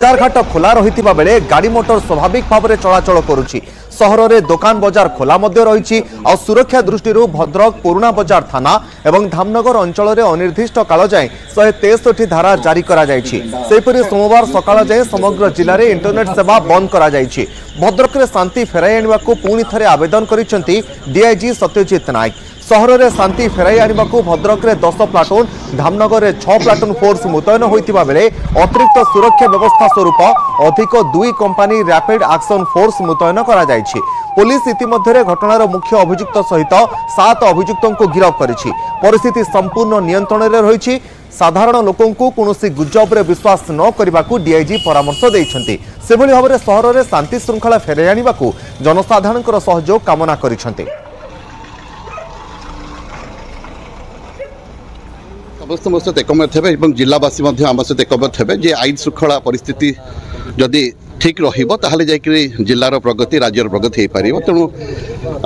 बजारघाट खोला रही बेले गाड़ी मोटर स्वाभाविक भाव में चलाचल करुच्ची। सहर में दोकान बजार खोला रही और सुरक्षा दृष्टि भद्रक पुराणा बजार थाना और धामनगर अंचल में अनिर्दिष्ट काल जाए 163 धारा जारी कर सोमवार सकाळ जाए समग्र जिले में इंटरनेट सेवा बंद कर भद्रक में शांति फेराई आने को पुणी थे आवेदन कर डीआईजी सत्यजित नायक। सहर में शांति फेराई आने को भद्रक में 10 प्लाटून धामनगर में 6 प्लाटून फोर्स मुतयन होता बेले अतिरिक्त सुरक्षा व्यवस्था स्वरूप अधिक 2 कंपानी रैपिड एक्शन फोर्स मुतयन करा जायछि। पुलिस इतिमध्य घटनार मुख्य अभियुक्त सहित 7 अभियुक्तों को गिरफ्त करिछि। परिस्थिति संपूर्ण नियंत्रण में रही। साधारण लोकों को कौनसी गुजब विश्वास न करने को डीआईजी परामर्श देइछन्ति। सेभली भाव में सहर में शांति श्रृंखला फेराई आने को जनसाधारण सहयोग कामना करिछन्ति। समस्त मो सहित एकमत हे जिलावासी आम सहित एकमत हे आईन श्रृंखला परिस्थिति जदि ठीक रही जिलार प्रगति राज्यर प्रगति हो पार। तेणु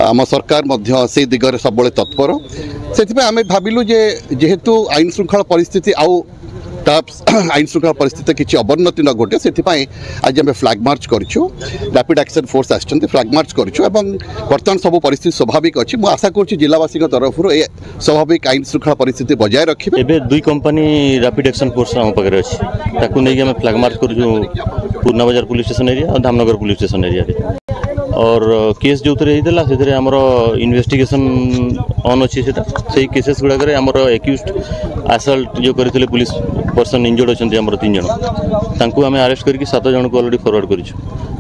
आम सरकार से दिगरे सब तत्पर से आम भाविलु जेहेतु आईन श्रृंखला परिस्थिति आउ आईन श्रृंखला परिस्थिति किसी अवनति न घटे से आज आम फ्लैग मार्च करूँ। रैपिड एक्शन फोर्स आसछन्ति फ्लैग मार्च करूँ। बर्तमान सब परिस्थिति स्वाभाविक अच्छी। मुझे आशा करुँ जिलावासी तरफ स्वाभाविक आईन श्रृंखला परिस्थिति बजाय रखिए। एबे 2 कंपनी रैपिड एक्शन फोर्स आम पाखे अच्छी नहीं आम फ्लैग मार्च करूँ पूर्णा बाजार पुलिस स्टेशन एरिया और धामनगर पुलिस स्टेशन एरिया और केस जो से आमर इन्वेस्टिगेशन ऑन अच्छी से केसेस गुड़ाक एक्यूज्ड असल्ट जो करते पुलिस पर्सन इंजर्ड अच्छा 3 जन आम अरेस्ट करके 7 जन को अलरेडी फॉरवर्ड कर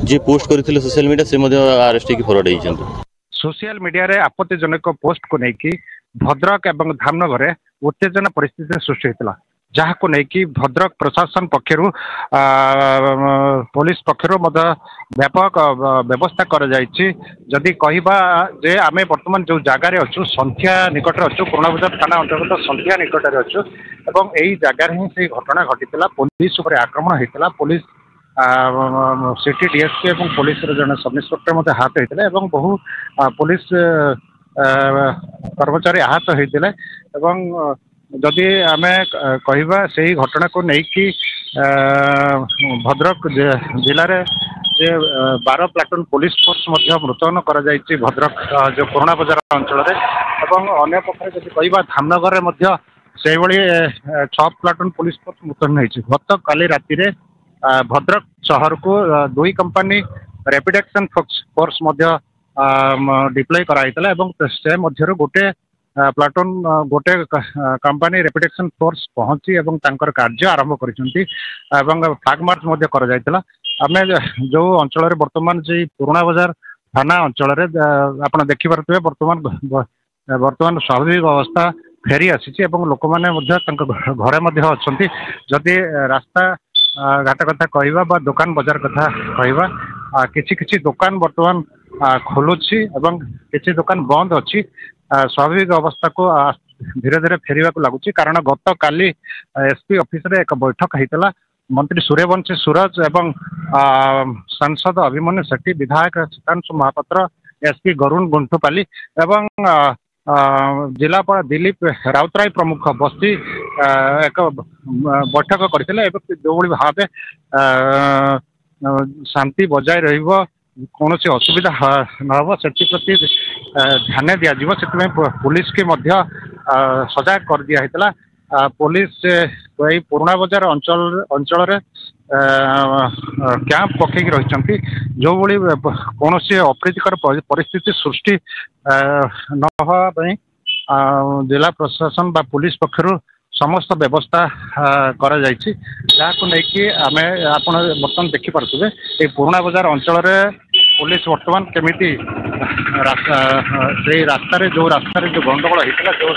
जी पोस्ट करते सोशल मीडिया से अरेस्ट होकर फॉरवर्ड होती। सोशल मीडिया रे आपत्तिजनक पोस्ट को लेकिन भद्रक और धामनगर में उत्तेजना परिस्थिति सृष्टि होता जहाँ को लेकिन भद्रक प्रशासन पक्षर पुलिस पक्षर व्यापक व्यवस्था जदि कहवा जे आम बर्तमान जो जगार अच्छु संख्या निकट अच्छु पुराणा बजार थाना अंतर्गत संख्या निकट अच्छु एवं यही जगार ही से घटना घटी पुलिस उपर आक्रमण होता। पुलिस सिटी डीएसपी और पुलिस जन सब इन्स्पेक्टर आहत होते बहु पुलिस कर्मचारी आहत होते जदि आम कहवा से ही घटना को लेकिन भद्रक जिले में 12 प्लाटून पुलिस फोर्स मुतयन कर भद्रक जो पुराणा बजार अंचल अन्य पक्ष जब कहवा धामनगर में से 6 प्लाटून पुलिस फोर्स मुतयन होती। गत काली राति भद्रक शहर को 2 company rapid action force deploy कराइला से मध्य गोटे प्लाटून गोटे कंपानी रैपिड एक्शन फोर्स पहुंची एवं तांकर कार्य आरंभ करिसेंती फ्लैग मार्च कर आम जो अंचल बर्तमान से पुराणा बजार थाना अंचल आप देखिपे बर्तमान स्वाभाविक अवस्था फेरी आसी लोक मैंने घरे अच्छा जदि रास्ता घाट कथा कहवा दुकान बजार कथा कहवा किसी दुकान बर्तमान खोलुची एवं किसी दुकान बंद अच्छी स्वाभाविक अवस्था को धीरे धीरे फेरवा को लगुच। कारण गत काली एसपी ऑफिस रे एक बैठक होता मंत्री सूर्यवंशी सूरज एवं सांसद अभिमन्यु सेठी विधायक सीतांशु महापात्र एसपी गरुण गुंठुपाली एवं जिलापाल दिलीप राउतराय प्रमुख बसी एक बैठक करते जो भाव शांति बजाय रही कौन असुविधा न प्रति ध्यान दिज्व से पुलिस के सजाग कर दिया। पुलिस पुराणा बजार अंचल कैंप पकई रही जो कौन अप्रीतिकर परिस्थिति सृष्टि न जिला प्रशासन बा पुलिस पक्षर समस्त व्यवस्था कर लेकिन आम आप बर्तमान देखिपे ये पुराणा बजार अंचल पुलिस बर्तमान केमिति रास्तार जो गंडगोल होता जो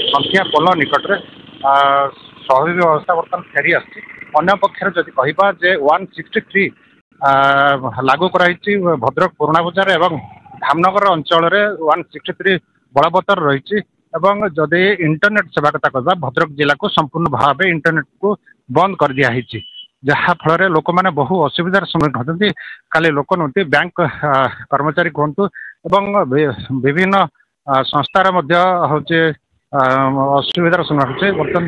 संख्या पोल निकट में स्वाभाविक व्यवस्था बर्तमान फेरी आसी। अन्य पक्षर जदि कहवा जे 163 लागू कराई भद्रक पुराणा बजार एवं धामनगर अंचल 163 बलवत्तर रही जदि इंटरनेट सेवा कथा कहवा भद्रक जिला को संपूर्ण भाव इंटरनेट को बंद कर दिखाई जहाँ फल लोक मैंने बहु असुविधार सम्मुखीन होती। खाली लोक नुहति बैंक कर्मचारी कहतु विभिन्न संस्थार हूँ असुविधार सम्मुखीन बर्तमान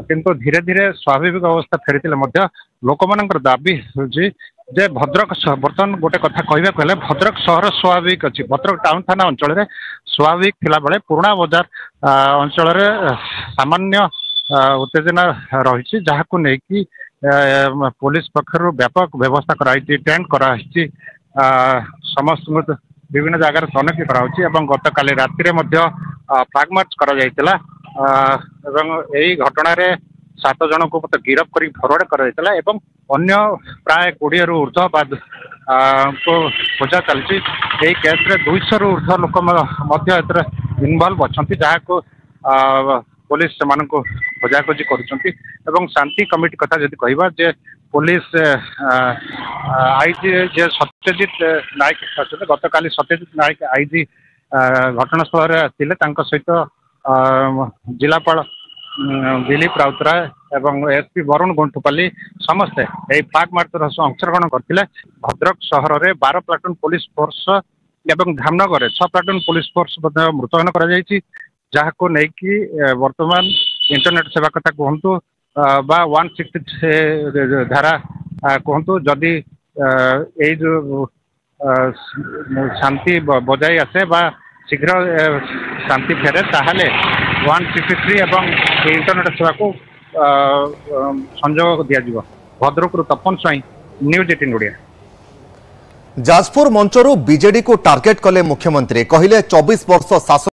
किंतु धीरे धीरे स्वाभाविक अवस्था फेरी लोक दाबी होची जे भद्रक बर्तमान गोटे कथा कहवाक गले भद्रक सहर स्वाभाविक अच्छी भद्रक टाउन थाना अंचल में स्वाभाविक थिला बेले पुराणा बजार अंचल सामान्य उत्तेजना रही जहां नहीं पुलिस पक्षर व्यापक व्यवस्था कराई टेंट कराई समस्त विभिन्न जगार तनखी कराई गत काली राति फ्लैग मार्च करा यही घटना 7 जन को गिरफ्त कर फरवर्ड करा अन्य प्राय 20 रु ऊर्ध्व को खोजा चलती केस 200 रु ऊर्ध्व लोक इनवल्व अच्छा जहाँ को पुलिस से खोजाखोजी कर शांति कमिटी कथा जब कह जे पुलिस आईजी जे सत्यजित नायक अच्छे गत काली सत्यजित नायक आईजी घटनास्थल सहित जिलापाल दिलीप राउतराय एवं एसपी वरुण गुंठुपाली समस्ते यही फ्लैग मार्च अंशग्रहण करते भद्रक सहर में 12 प्लाटून पुलिस फोर्स एवं धामनगर 6 प्लाटून पुलिस फोर्स मुतयन कर वर्तमान इंटरनेट सेवा कथा कहतु बा 160 धारा कहतु जदि यही जो शांति बजाई आसे बा शीघ्र शांति फेरे ताहले 163 एवं इंटरनेट सेवा को संजोग दिया भद्रक तपन स्वाई न्यूज 18 ओडिया। जाजपुर मंचरू बीजेडी को टार्गेट कले मुख्यमंत्री कहले 24 वर्ष शासन